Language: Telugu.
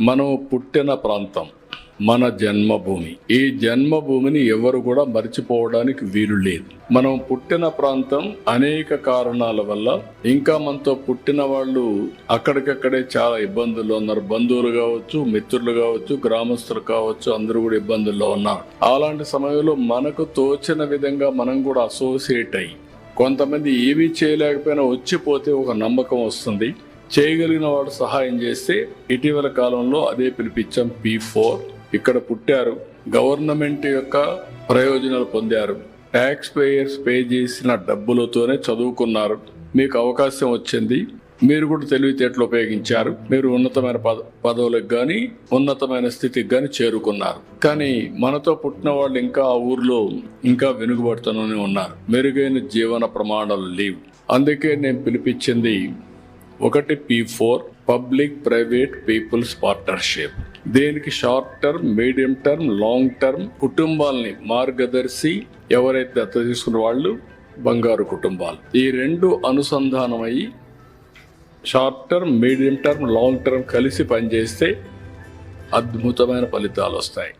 మనం పుట్టిన ప్రాంతం మన జన్మభూమి. ఈ జన్మభూమిని ఎవరు కూడా మర్చిపోవడానికి వీలు లేదు. మనం పుట్టిన ప్రాంతం అనేక కారణాల వల్ల ఇంకా మనతో పుట్టిన వాళ్ళు అక్కడికక్కడే చాలా ఇబ్బందుల్లో ఉన్నారు. బంధువులు కావచ్చు, మిత్రులు కావచ్చు, గ్రామస్తులు కావచ్చు, అందరూ కూడా ఇబ్బందుల్లో ఉన్నారు. అలాంటి సమయంలో మనకు తోచిన విధంగా మనం కూడా అసోసియేట్ అయ్యి, కొంతమంది ఏమీ చేయలేకపోయినా వచ్చిపోతే ఒక నమ్మకం వస్తుంది. చేయగలిగిన వాడు సహాయం చేస్తే ఇటీవల కాలంలో అదే పిలిపించాం P4. ఇక్కడ పుట్టారు, గవర్నమెంట్ యొక్క ప్రయోజనాలు పొందారు, ట్యాక్స్ పేయర్స్ పే చేసిన డబ్బులతోనే చదువుకున్నారు, మీకు అవకాశం వచ్చింది, మీరు కూడా తెలివితేటలు ఉపయోగించారు, మీరు ఉన్నతమైన పదవులకు కానీ ఉన్నతమైన స్థితికి కానీ చేరుకున్నారు. కానీ మనతో పుట్టిన వాళ్ళు ఇంకా ఆ ఊర్లో ఇంకా వెనుకబడుతూనే ఉన్నారు. మెరుగైన జీవన ప్రమాణాలు లేవు. అందుకే నేను పిలిపించింది ఒకటి P4, public private people's partnership. దీనికి short term, medium term, long term కుటుంబాలని మార్గదర్శి ఎవరైతే దత్త తీసుకున్న వాళ్ళు బంగారు కుటుంబాలు. ఈ రెండు అనుసంధానమయ్యి short term, medium term, long term కలిసి పనిచేస్తే అద్భుతమైన ఫలితాలు వస్తాయి.